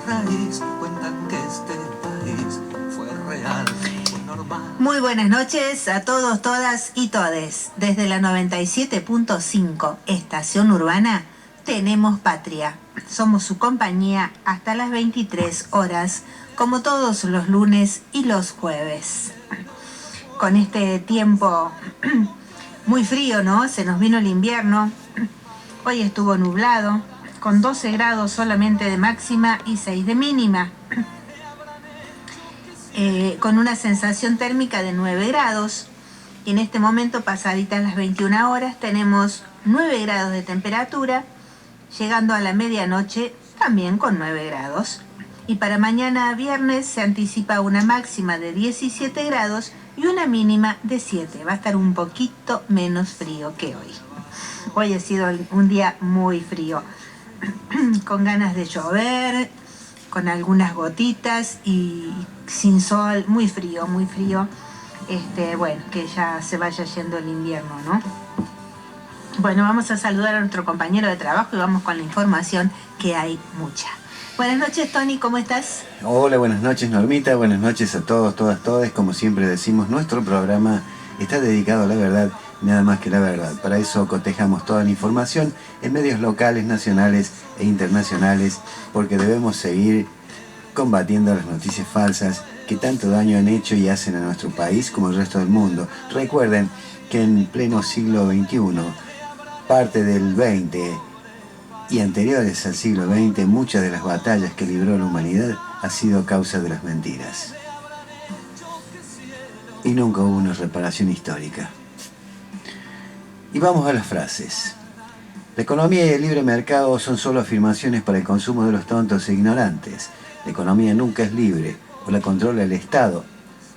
raíz, cuentan que este país fue real, fue normal. Muy buenas noches a todos, todas y todes. Desde la 97.5 Estación Urbana tenemos patria. Somos su compañía hasta las 23 horas, como todos los lunes y los jueves. Con este tiempo muy frío, ¿no? Se nos vino el invierno. Hoy estuvo nublado, con 12 grados solamente de máxima y 6 de mínima. Con una sensación térmica de 9 grados. Y en este momento, pasaditas las 21 horas, tenemos 9 grados de temperatura, llegando a la medianoche también con 9 grados. Y para mañana viernes se anticipa una máxima de 17 grados y una mínima de 7. Va a estar un poquito menos frío que hoy. Hoy ha sido un día muy frío, con ganas de llover, con algunas gotitas y sin sol, muy frío, muy frío. Bueno, que ya se vaya yendo el invierno, ¿no? Bueno, vamos a saludar a nuestro compañero de trabajo y vamos con la información, que hay mucha. Buenas noches, Tony, ¿cómo estás? Hola, buenas noches, Normita, buenas noches a todos, todas, todes. Como siempre decimos, nuestro programa está dedicado a la verdad, nada más que la verdad. Para eso cotejamos toda la información en medios locales, nacionales e internacionales, porque debemos seguir combatiendo las noticias falsas que tanto daño han hecho y hacen a nuestro país como al resto del mundo. Recuerden que en pleno siglo XXI, parte del XX y anteriores al siglo XX, muchas de las batallas que libró la humanidad ha sido a causa de las mentiras. Y nunca hubo una reparación histórica. Y vamos a las frases. La economía y el libre mercado son solo afirmaciones para el consumo de los tontos e ignorantes. La economía nunca es libre, o la controla el Estado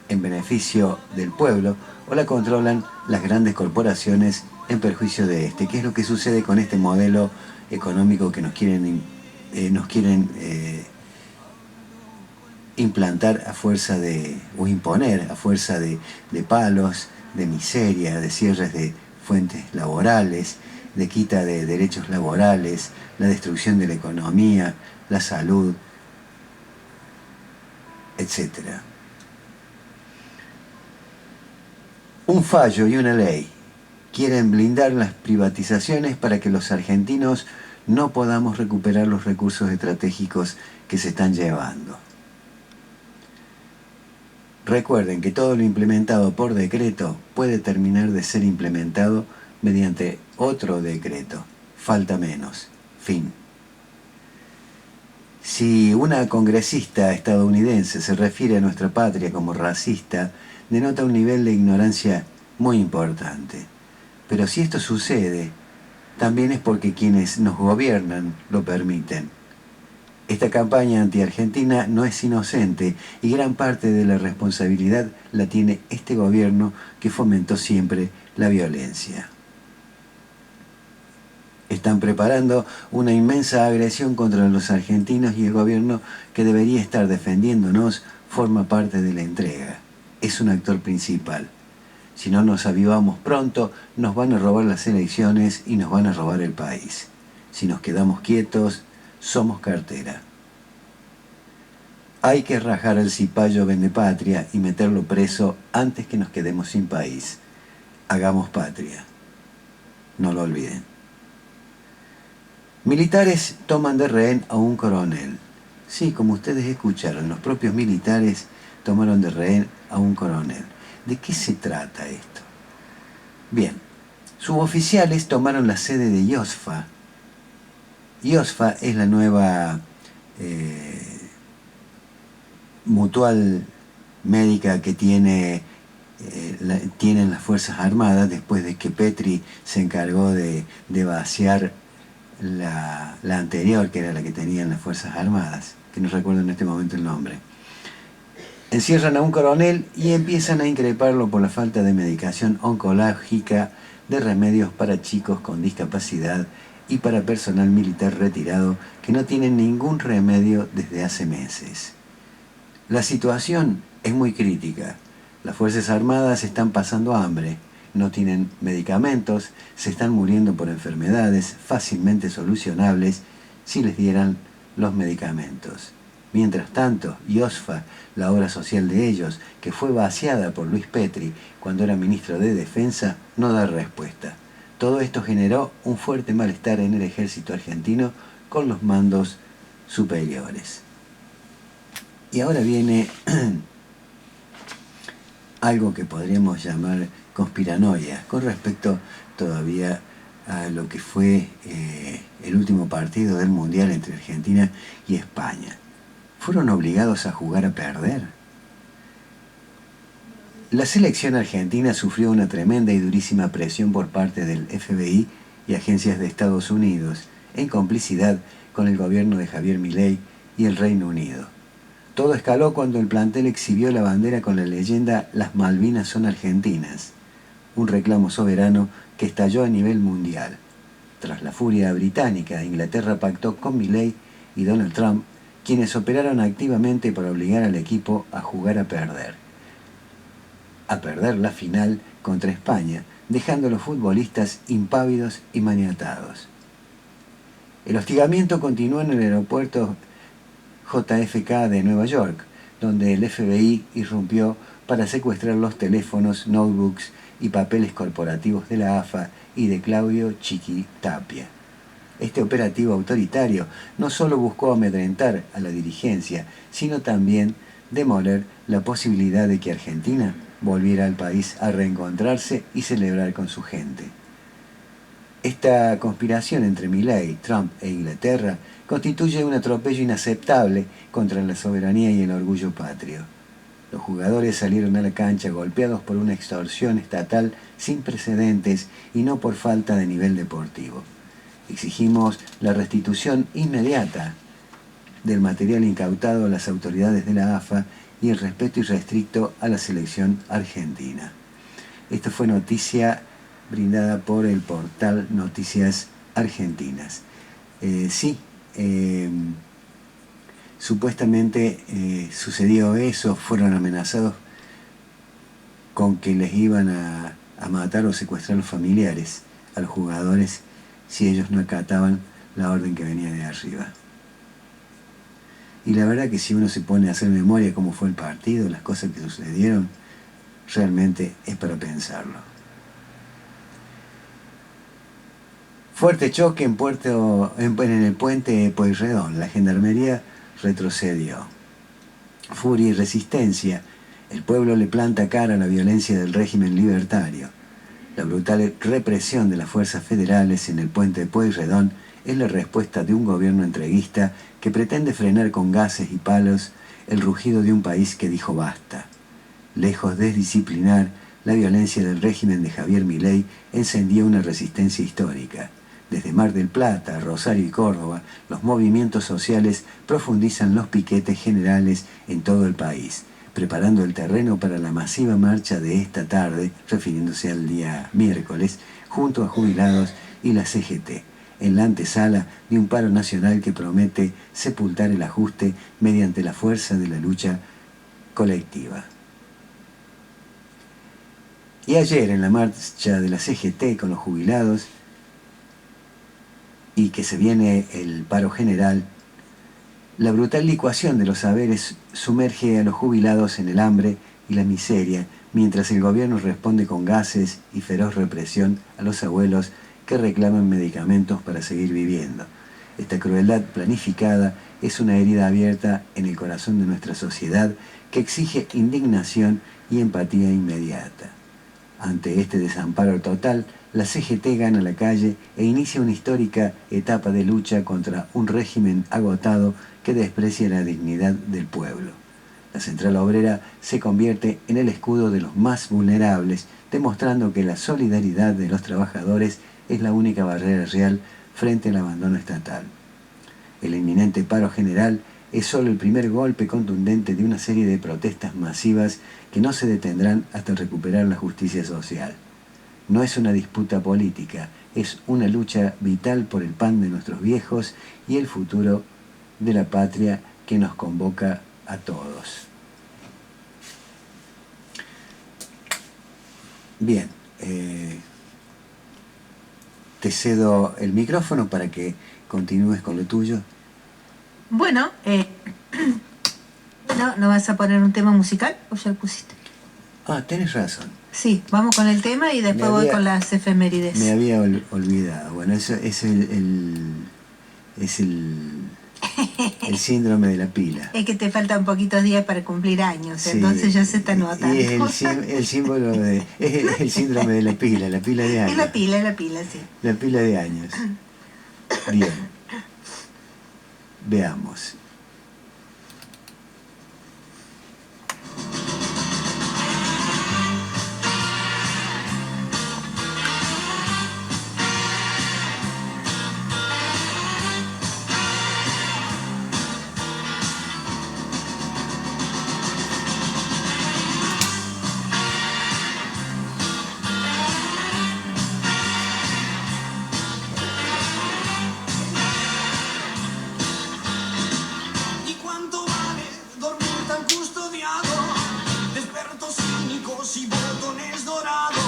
en beneficio del pueblo, o la controlan las grandes corporaciones en perjuicio de este. ¿Qué es lo que sucede con este modelo económico que nos quieren implantar a fuerza de, o imponer a fuerza de palos, de miseria, de cierres de fuentes laborales, de quita de derechos laborales, la destrucción de la economía, la salud, etcétera? Un fallo y una ley quieren blindar las privatizaciones para que los argentinos no podamos recuperar los recursos estratégicos que se están llevando. Recuerden que todo lo implementado por decreto puede terminar de ser implementado mediante otro decreto. Falta menos. Fin. Si una congresista estadounidense se refiere a nuestra patria como racista, denota un nivel de ignorancia muy importante. Pero si esto sucede, también es porque quienes nos gobiernan lo permiten. Esta campaña anti-argentina no es inocente y gran parte de la responsabilidad la tiene este gobierno que fomentó siempre la violencia. Están preparando una inmensa agresión contra los argentinos y el gobierno, que debería estar defendiéndonos, forma parte de la entrega. Es un actor principal. Si no nos avivamos pronto, nos van a robar las elecciones y nos van a robar el país. Si nos quedamos quietos, somos cartera. Hay que rajar al cipayo vendepatria y meterlo preso antes que nos quedemos sin país. Hagamos patria. No lo olviden. Militares toman de rehén a un coronel. Sí, como ustedes escucharon, los propios militares tomaron de rehén a un coronel. ¿De qué se trata esto? Bien, suboficiales tomaron la sede de IOSFA. IOSFA es la nueva mutual médica que tienen las Fuerzas Armadas, después de que Petri se encargó de vaciar la anterior, que era la que tenían las Fuerzas Armadas, que no recuerdo en este momento el nombre. Encierran a un coronel y empiezan a increparlo por la falta de medicación oncológica, de remedios para chicos con discapacidad y para personal militar retirado que no tienen ningún remedio desde hace meses. La situación es muy crítica. Las Fuerzas Armadas están pasando hambre, no tienen medicamentos, se están muriendo por enfermedades fácilmente solucionables si les dieran los medicamentos. Mientras tanto, IOSFA, la obra social de ellos, que fue vaciada por Luis Petri cuando era ministro de Defensa, no da respuesta. Todo esto generó un fuerte malestar en el ejército argentino con los mandos superiores. Y ahora viene algo que podríamos llamar conspiranoia con respecto todavía a lo que fue el último partido del Mundial entre Argentina y España. ¿Fueron obligados a jugar a perder? La selección argentina sufrió una tremenda y durísima presión por parte del FBI y agencias de Estados Unidos, en complicidad con el gobierno de Javier Milei y el Reino Unido. Todo escaló cuando el plantel exhibió la bandera con la leyenda "Las Malvinas son argentinas", un reclamo soberano que estalló a nivel mundial. Tras la furia británica, Inglaterra pactó con Milei y Donald Trump, quienes operaron activamente para obligar al equipo a jugar a perder la final contra España, dejando a los futbolistas impávidos y maniatados. El hostigamiento continuó en el aeropuerto JFK de Nueva York, donde el FBI irrumpió para secuestrar los teléfonos, notebooks y papeles corporativos de la AFA y de Claudio Chiqui Tapia. Este operativo autoritario no solo buscó amedrentar a la dirigencia, sino también demoler la posibilidad de que Argentina volviera al país a reencontrarse y celebrar con su gente. Esta conspiración entre Milei, Trump e Inglaterra constituye un atropello inaceptable contra la soberanía y el orgullo patrio. Los jugadores salieron a la cancha golpeados por una extorsión estatal sin precedentes y no por falta de nivel deportivo. Exigimos la restitución inmediata del material incautado a las autoridades de la AFA y el respeto irrestricto a la selección argentina. Esto fue noticia brindada por el portal Noticias Argentinas. Supuestamente sucedió eso, fueron amenazados con que les iban a matar o secuestrar a los familiares, a los jugadores, si ellos no acataban la orden que venía de arriba. Y la verdad que si uno se pone a hacer memoria cómo fue el partido, las cosas que sucedieron, realmente es para pensarlo. Fuerte choque en el puente Pueyrredón. La gendarmería retrocedió. Furia y resistencia. El pueblo le planta cara a la violencia del régimen libertario. La brutal represión de las fuerzas federales en el puente de Pueyrredón es la respuesta de un gobierno entreguista que pretende frenar con gases y palos el rugido de un país que dijo basta. Lejos de disciplinar, la violencia del régimen de Javier Milei encendió una resistencia histórica. Desde Mar del Plata, Rosario y Córdoba, los movimientos sociales profundizan los piquetes generales en todo el país, preparando el terreno para la masiva marcha de esta tarde, refiriéndose al día miércoles, junto a jubilados y la CGT, en la antesala de un paro nacional que promete sepultar el ajuste mediante la fuerza de la lucha colectiva. Y ayer, en la marcha de la CGT con los jubilados, y que se viene el paro general, la brutal licuación de los saberes sumerge a los jubilados en el hambre y la miseria, mientras el gobierno responde con gases y feroz represión a los abuelos que reclaman medicamentos para seguir viviendo. Esta crueldad planificada es una herida abierta en el corazón de nuestra sociedad que exige indignación y empatía inmediata. Ante este desamparo total, la CGT gana la calle e inicia una histórica etapa de lucha contra un régimen agotado que desprecia la dignidad del pueblo. La Central Obrera se convierte en el escudo de los más vulnerables, demostrando que la solidaridad de los trabajadores es la única barrera real frente al abandono estatal. El inminente paro general es solo el primer golpe contundente de una serie de protestas masivas que no se detendrán hasta recuperar la justicia social. No es una disputa política, es una lucha vital por el pan de nuestros viejos y el futuro de la patria que nos convoca a todos. Bien, te cedo el micrófono para que continúes con lo tuyo. Bueno, No, ¿no vas a poner un tema musical o ya lo pusiste? Ah, tenés razón. Sí, vamos con el tema y después voy con las efemérides. Me había olvidado. Bueno, eso es el síndrome de la pila. Es que te faltan poquitos días para cumplir años, Sí, entonces ya se está notando. y es el símbolo de... Es el síndrome de la pila de años. Es la pila, sí. La pila de años. Bien. Veamos. ¿Y cuánto vale dormir tan custodiado? Despertos cínicos y botones dorados.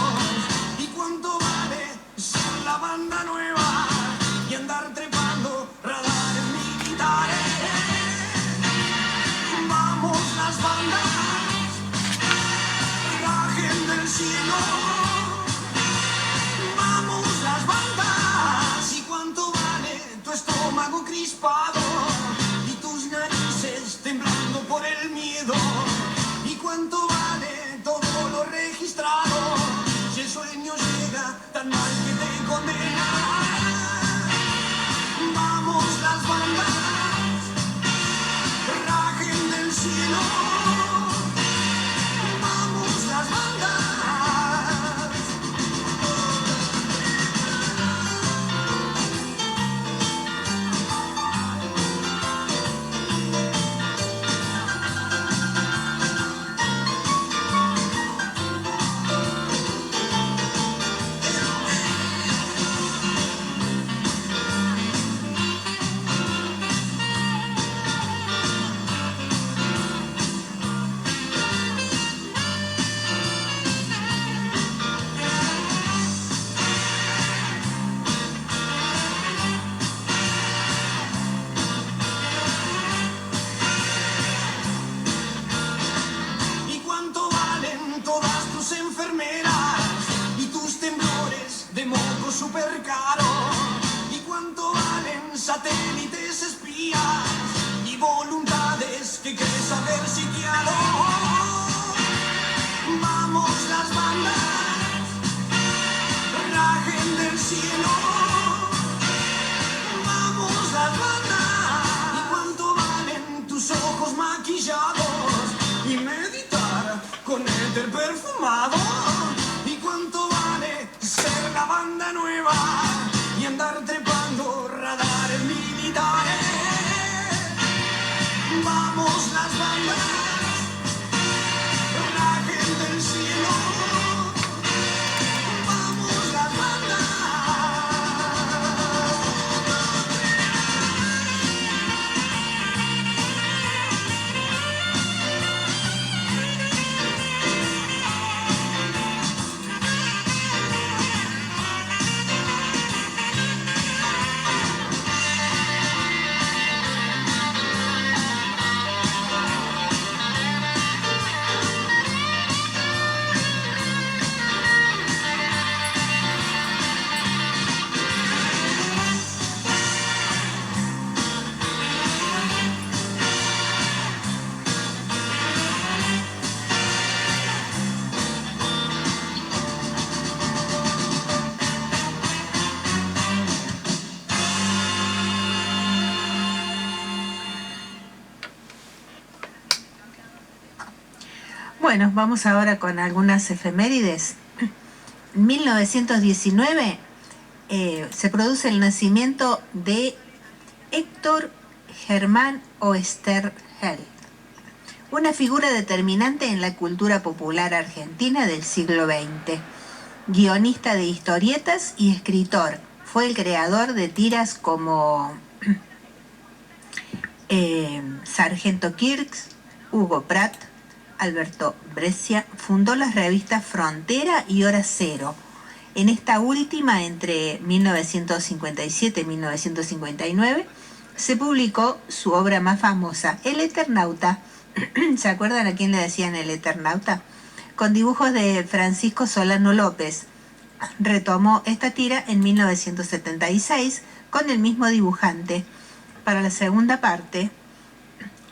¿Y cuánto vale ser la banda nueva y andar trepando radares militares? Vamos las bandas, rajen del cielo. Vamos las bandas. ¿Y cuánto vale tu estómago crispado y tus narices temblando por el miedo? ¿Y cuánto vale todo lo registrado si el sueño llega tan mal que te condena? Vamos las bandas, rajen del cielo. Vamos las bandas. ¿Y cuánto valen todas tus enfermeras y tus temblores de moco super caro? ¿Y cuánto valen satélites espías y voluntades que crees haber sitiado? Vamos las bandas, rajen del cielo. Vamos las bandas. ¿Y cuánto valen tus ojos maquillados y meditar con éter perfumado? ¿Y cuánto vale ser la banda nueva y andar trepando radares militares? Vamos las bandas, rajen del cielo. Vamos las bandas. Bueno, vamos ahora con algunas efemérides. En 1919 se produce el nacimiento de Héctor Germán Oesterheld, una figura determinante en la cultura popular argentina del siglo XX. Guionista de historietas y escritor, fue el creador de tiras como Sargento Kirks, Hugo Pratt, Alberto Brescia. Fundó las revistas Frontera y Hora Cero. En esta última, entre 1957 y 1959, se publicó su obra más famosa, El Eternauta, ¿Se acuerdan a quién le decían el Eternauta? Con dibujos de Francisco Solano López. Retomó esta tira en 1976 con el mismo dibujante. Para la segunda parte,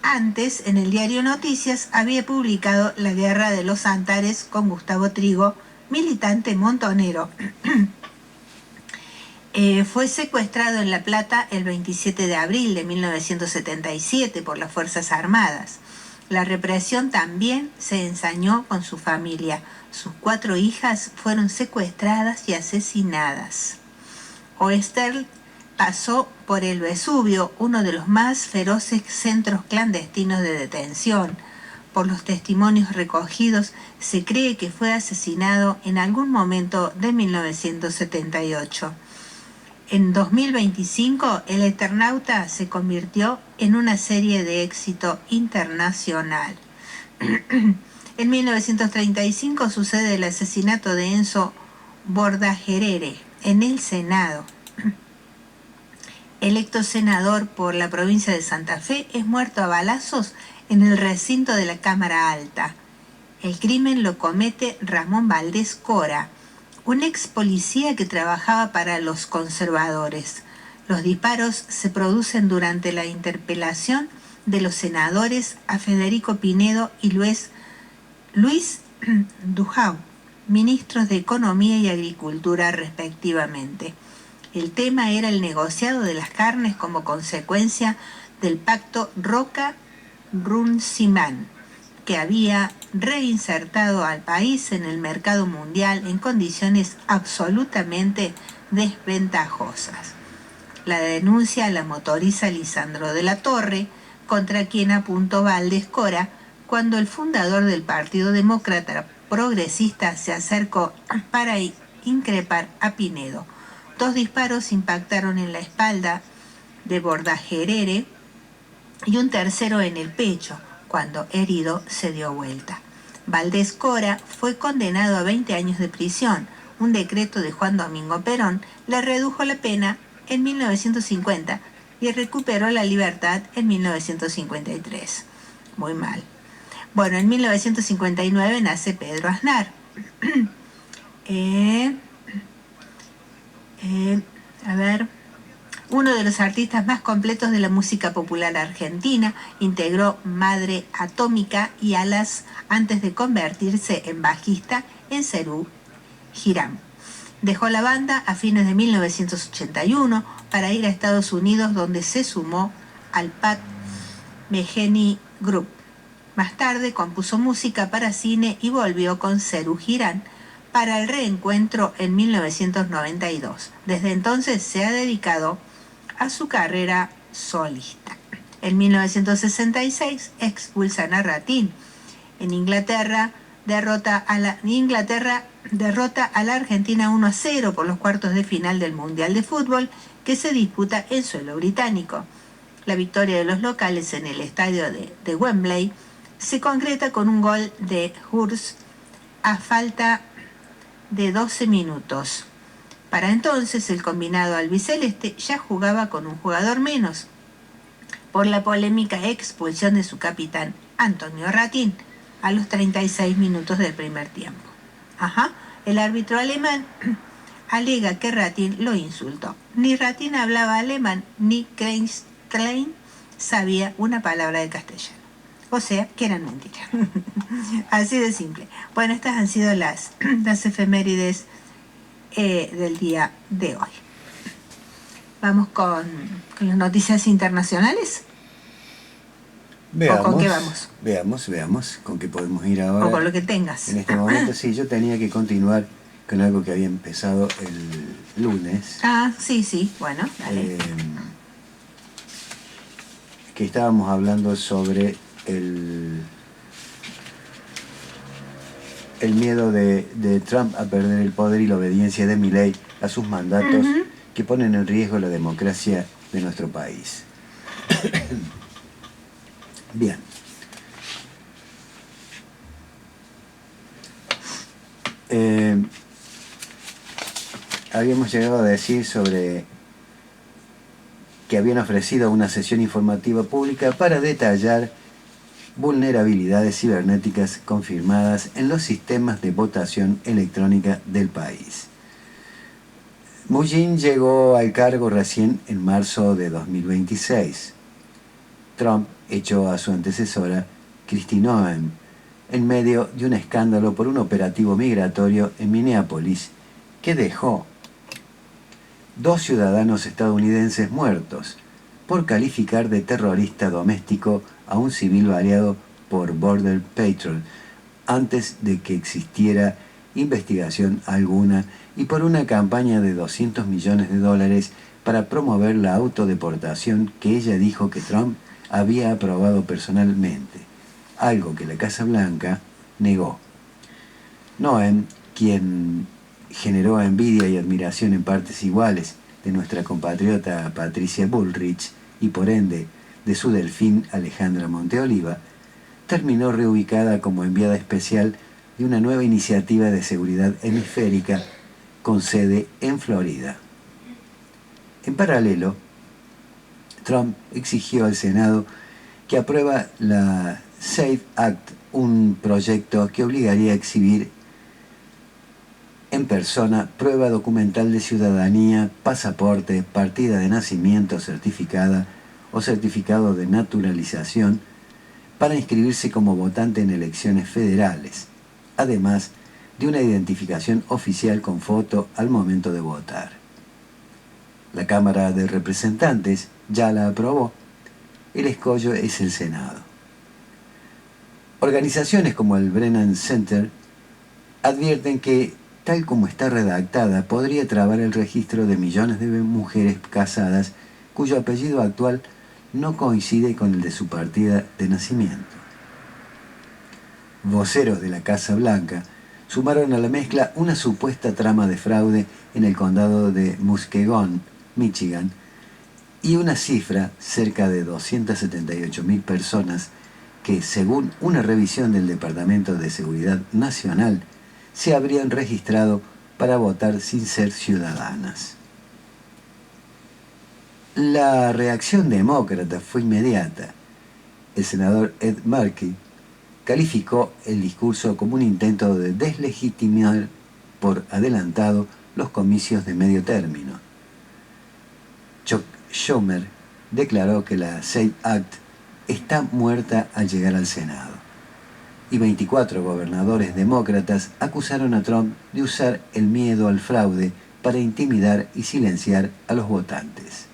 antes, en el diario Noticias, había publicado La Guerra de los Antares con Gustavo Trigo, militante montonero. Fue secuestrado en La Plata el 27 de abril de 1977 por las Fuerzas Armadas. La represión también se ensañó con su familia. Sus 4 hijas fueron secuestradas y asesinadas. Oesterl pasó por el Vesubio, uno de los más feroces centros clandestinos de detención. Por los testimonios recogidos, se cree que fue asesinado en algún momento de 1978. En 2025, El Eternauta se convirtió en una serie de éxito internacional. En 1935 sucede el asesinato de Enzo Bordajerere en el Senado. Electo senador por la provincia de Santa Fe, es muerto a balazos en el recinto de la Cámara Alta. El crimen lo comete Ramón Valdés Cora, un ex policía que trabajaba para los conservadores. Los disparos se producen durante la interpelación de los senadores a Federico Pinedo y Luis Dujau, ministros de Economía y Agricultura respectivamente. El tema era el negociado de las carnes como consecuencia del pacto Roca-Runciman, que había reinsertado al país en el mercado mundial en condiciones absolutamente desventajosas. La denuncia la motoriza Lisandro de la Torre, contra quien apuntó Valdés Cora cuando el fundador del Partido Demócrata Progresista se acercó para increpar a Pinedo. 2 disparos impactaron en la espalda de Bordajerere y un tercero en el pecho, cuando herido se dio vuelta. Valdés Cora fue condenado a 20 años de prisión. Un decreto de Juan Domingo Perón le redujo la pena en 1950 y recuperó la libertad en 1953. Muy mal. Bueno, en 1959 nace Pedro Aznar. Uno de los artistas más completos de la música popular argentina, integró Madre Atómica y Alas antes de convertirse en bajista en Serú Girán. Dejó la banda a fines de 1981 para ir a Estados Unidos, donde se sumó al Pat Metheny Group. Más tarde compuso música para cine y volvió con Serú Girán para el reencuentro en 1992. Desde entonces se ha dedicado a su carrera solista. En 1966 expulsan a Ratín. En Inglaterra derrota a la Argentina 1-0 por los cuartos de final del Mundial de Fútbol que se disputa en suelo británico. La victoria de los locales en el estadio de Wembley se concreta con un gol de Hurst a falta de 12 minutos. Para entonces el combinado albiceleste ya jugaba con un jugador menos, por la polémica expulsión de su capitán Antonio Ratín a los 36 minutos del primer tiempo. El árbitro alemán alega que Ratín lo insultó. Ni Ratín hablaba alemán, ni Klein sabía una palabra de castellano. O sea, que eran mentiras. Así de simple. Bueno, estas han sido las efemérides del día de hoy. Vamos con las noticias internacionales. Veamos, ¿O con qué vamos? Veamos con qué podemos ir ahora. O con lo que tengas. En este momento sí, yo tenía que continuar con algo que había empezado el lunes. Sí, bueno, dale. Que estábamos hablando sobre el miedo de Trump a perder el poder y la obediencia de Milei a sus mandatos que ponen en riesgo la democracia de nuestro país. Bien. Habíamos llegado a decir sobre que habían ofrecido una sesión informativa pública para detallar vulnerabilidades cibernéticas confirmadas en los sistemas de votación electrónica del país. Mnuchin llegó al cargo recién en marzo de 2026. Trump echó a su antecesora, Kristi Noem, en medio de un escándalo por un operativo migratorio en Minneapolis que dejó 2 ciudadanos estadounidenses muertos por calificar de terrorista doméstico a un civil baleado por Border Patrol antes de que existiera investigación alguna y por una campaña de $200 millones para promover la autodeportación que ella dijo que Trump había aprobado personalmente, algo que la Casa Blanca negó. Noem, quien generó envidia y admiración en partes iguales de nuestra compatriota Patricia Bullrich y por ende de su delfín Alejandra Monteoliva, terminó reubicada como enviada especial de una nueva iniciativa de seguridad hemisférica con sede en Florida. En paralelo, Trump exigió al Senado que aprueba la SAFE Act, un proyecto que obligaría a exhibir en persona prueba documental de ciudadanía, pasaporte, partida de nacimiento certificada o certificado de naturalización para inscribirse como votante en elecciones federales, además de una identificación oficial con foto al momento de votar. La Cámara de Representantes ya la aprobó. El escollo es el Senado. Organizaciones como el Brennan Center advierten que, tal como está redactada, podría trabar el registro de millones de mujeres casadas cuyo apellido actual no coincide con el de su partida de nacimiento. Voceros de la Casa Blanca sumaron a la mezcla una supuesta trama de fraude en el condado de Muskegon, Michigan, y una cifra cerca de 278.000 personas que, según una revisión del Departamento de Seguridad Nacional, se habrían registrado para votar sin ser ciudadanas. La reacción demócrata fue inmediata. El senador Ed Markey calificó el discurso como un intento de deslegitimar por adelantado los comicios de medio término. Chuck Schumer declaró que la SAFE Act está muerta al llegar al Senado. Y 24 gobernadores demócratas acusaron a Trump de usar el miedo al fraude para intimidar y silenciar a los votantes.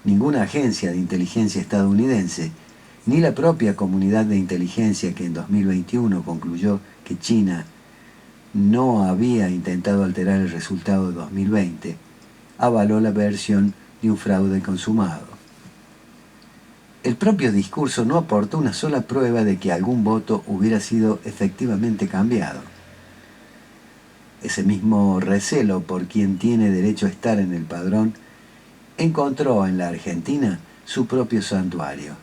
Ninguna agencia de inteligencia estadounidense, ni la propia comunidad de inteligencia que en 2021 concluyó que China no había intentado alterar el resultado de 2020, avaló la versión de un fraude consumado. El propio discurso no aportó una sola prueba de que algún voto hubiera sido efectivamente cambiado. Ese mismo recelo por quien tiene derecho a estar en el padrón encontró en la Argentina su propio santuario,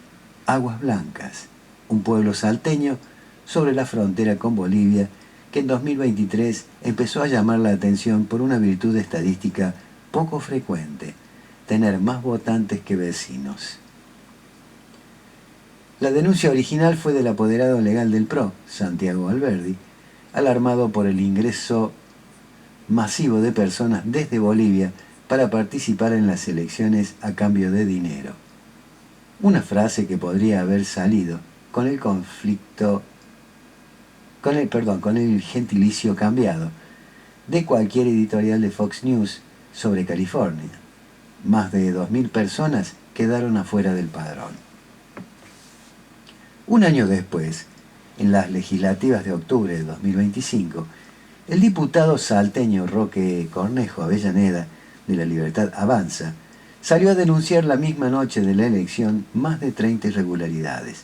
Aguas Blancas, un pueblo salteño sobre la frontera con Bolivia que en 2023 empezó a llamar la atención por una virtud estadística poco frecuente, tener más votantes que vecinos. La denuncia original fue del apoderado legal del PRO, Santiago Alberdi, alarmado por el ingreso masivo de personas desde Bolivia para participar en las elecciones a cambio de dinero. Una frase que podría haber salido con el gentilicio cambiado de cualquier editorial de Fox News sobre California. Más de 2.000 personas quedaron afuera del padrón. Un año después, en las legislativas de octubre de 2025, el diputado salteño Roque Cornejo Avellaneda, de La Libertad Avanza, salió a denunciar la misma noche de la elección más de 30 irregularidades.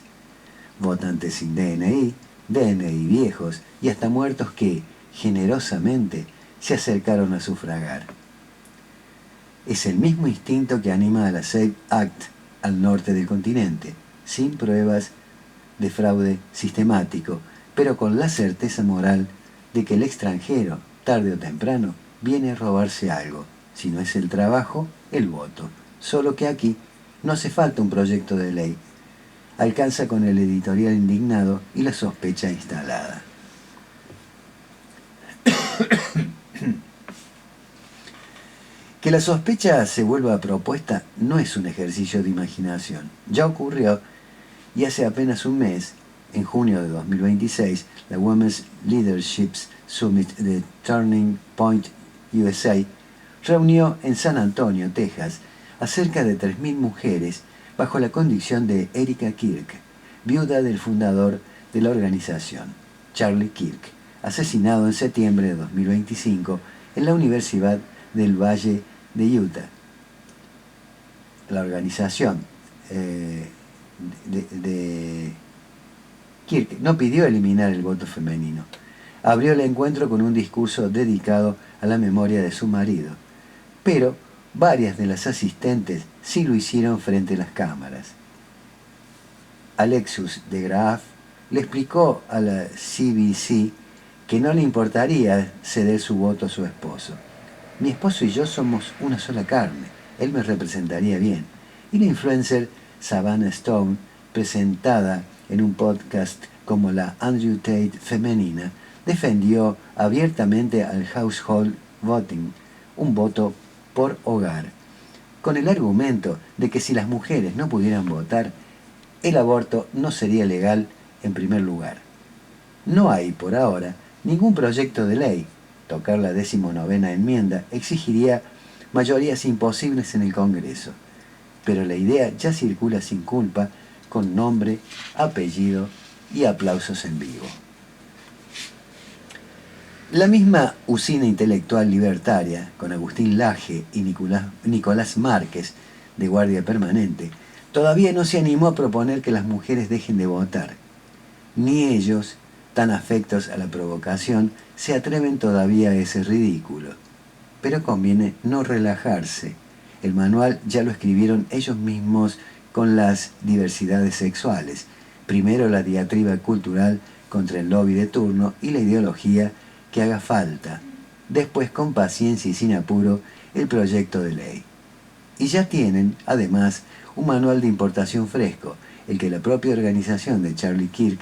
Votantes sin DNI, DNI viejos y hasta muertos que, generosamente, se acercaron a sufragar. Es el mismo instinto que anima a la SAFE Act al norte del continente, sin pruebas de fraude sistemático, pero con la certeza moral de que el extranjero, tarde o temprano, viene a robarse algo. Si no es el trabajo, el voto. Solo que aquí no hace falta un proyecto de ley. alcanza con el editorial indignado y la sospecha instalada. Que la sospecha se vuelva propuesta no es un ejercicio de imaginación. Ya ocurrió y hace apenas un mes, en junio de 2026, la Women's Leadership Summit de Turning Point USA reunió en San Antonio, Texas, a cerca de 3.000 mujeres bajo la conducción de Erika Kirk, viuda del fundador de la organización, Charlie Kirk, asesinado en septiembre de 2025 en la Universidad del Valle de Utah. La organización de Kirk no pidió eliminar el voto femenino. Abrió el encuentro con un discurso dedicado a la memoria de su marido, pero varias de las asistentes sí lo hicieron frente a las cámaras. Alexis de Graaf le explicó a la CBC que no le importaría ceder su voto a su esposo. Mi esposo y yo somos una sola carne, él me representaría bien. Y la influencer Savannah Stone, presentada en un podcast como la Andrew Tate femenina, defendió abiertamente al household voting, un voto por hogar, con el argumento de que si las mujeres no pudieran votar, el aborto no sería legal en primer lugar. No hay, por ahora, ningún proyecto de ley. Tocar la 19ª enmienda exigiría mayorías imposibles en el Congreso, pero la idea ya circula sin culpa, con nombre, apellido y aplausos en vivo. La misma usina intelectual libertaria, con Agustín Laje y Nicolás Márquez de guardia permanente, todavía no se animó a proponer que las mujeres dejen de votar. Ni ellos, tan afectos a la provocación, se atreven todavía a ese ridículo. Pero conviene no relajarse. El manual ya lo escribieron ellos mismos con las diversidades sexuales. Primero la diatriba cultural contra el lobby de turno y la ideología que haga falta. Después, con paciencia y sin apuro, el proyecto de ley. Y ya tienen, además, un manual de importación fresco, el que la propia organización de Charlie Kirk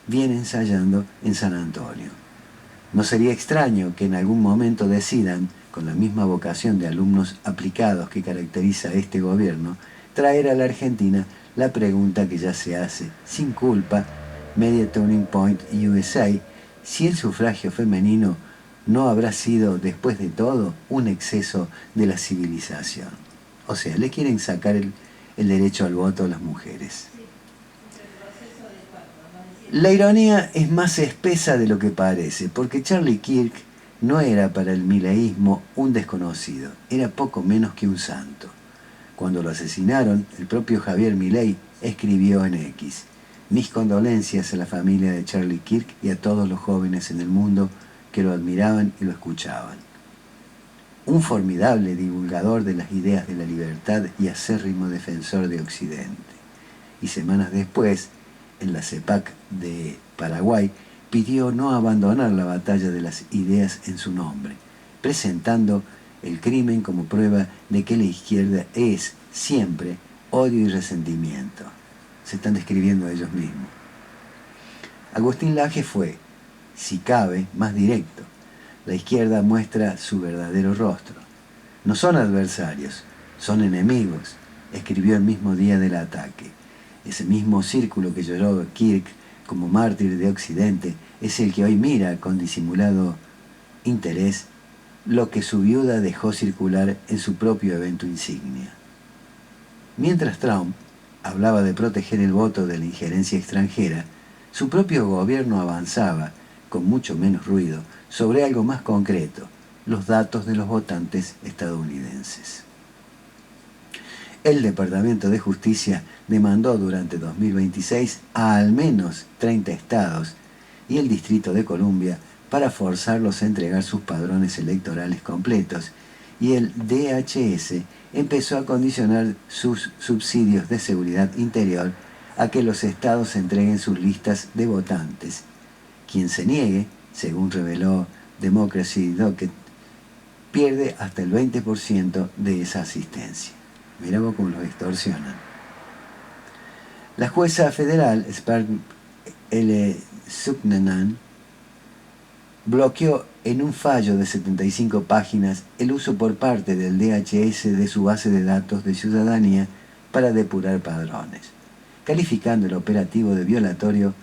viene ensayando en San Antonio. No sería extraño que en algún momento decidan, con la misma vocación de alumnos aplicados que caracteriza a este gobierno, traer a la Argentina la pregunta que ya se hace, sin culpa, Media Turning Point USA, si el sufragio femenino no habrá sido, después de todo, un exceso de la civilización. O sea, le quieren sacar el derecho al voto a las mujeres. La ironía es más espesa de lo que parece, porque Charlie Kirk no era para el mileísmo un desconocido, era poco menos que un santo. Cuando lo asesinaron, el propio Javier Milei escribió en X: mis condolencias a la familia de Charlie Kirk y a todos los jóvenes en el mundo que lo admiraban y lo escuchaban. Un formidable divulgador de las ideas de la libertad y acérrimo defensor de Occidente. Y semanas después, en la CEPAC de Paraguay, pidió no abandonar la batalla de las ideas en su nombre, presentando el crimen como prueba de que la izquierda es siempre odio y resentimiento. Se están describiendo a ellos mismos. Agustín Laje fue, si cabe, más directo. La izquierda muestra su verdadero rostro. No son adversarios, son enemigos, escribió el mismo día del ataque. Ese mismo círculo que lloró Kirk como mártir de Occidente es el que hoy mira con disimulado interés lo que su viuda dejó circular en su propio evento insignia. Mientras Trump hablaba de proteger el voto de la injerencia extranjera, su propio gobierno avanzaba, con mucho menos ruido, sobre algo más concreto, los datos de los votantes estadounidenses. El Departamento de Justicia demandó durante 2026 a al menos 30 estados y el Distrito de Columbia para forzarlos a entregar sus padrones electorales completos, y el DHS empezó a condicionar sus subsidios de seguridad interior a que los estados entreguen sus listas de votantes. Quien se niegue, según reveló Democracy Docket, pierde hasta el 20% de esa asistencia. Mirá vos cómo los extorsionan. La jueza federal, Spark L. Suknanan, bloqueó en un fallo de 75 páginas el uso por parte del DHS de su base de datos de ciudadanía para depurar padrones, calificando el operativo de violatorio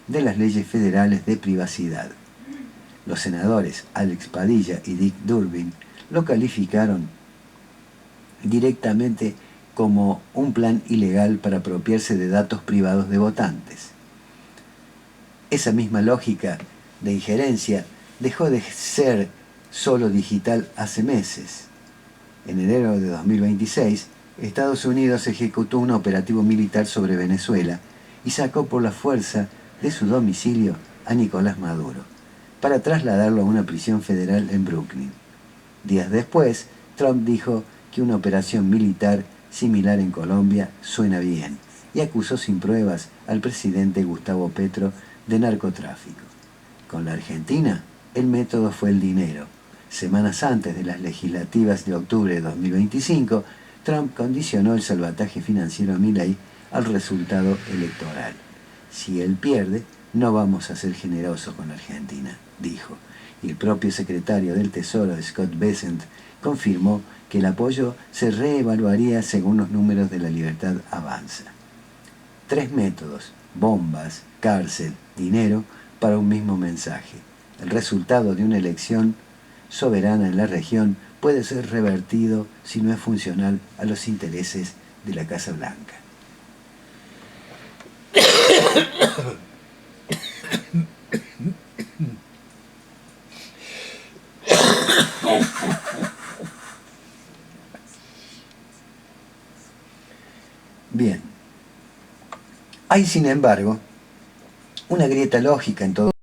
de las leyes federales de privacidad. Los senadores Alex Padilla y Dick Durbin lo calificaron directamente como un plan ilegal para apropiarse de datos privados de votantes. Esa misma lógica de injerencia dejó de ser solo digital hace meses. En enero de 2026, Estados Unidos ejecutó un operativo militar sobre Venezuela y sacó por la fuerza de su domicilio a Nicolás Maduro, para trasladarlo a una prisión federal en Brooklyn. Días después, Trump dijo que una operación militar similar en Colombia suena bien y acusó sin pruebas al presidente Gustavo Petro de narcotráfico. Con la Argentina, el método fue el dinero. Semanas antes de las legislativas de octubre de 2025, Trump condicionó el salvataje financiero a Milei al resultado electoral. Si él pierde, no vamos a ser generosos con Argentina, dijo. Y el propio secretario del Tesoro, Scott Bessent, confirmó que el apoyo se reevaluaría según los números de La Libertad Avanza. 3 métodos: bombas, cárcel, dinero, para un mismo mensaje. El resultado de una elección soberana en la región puede ser revertido si no es funcional a los intereses de la Casa Blanca. Bien. Hay, sin embargo, una grieta lógica en todo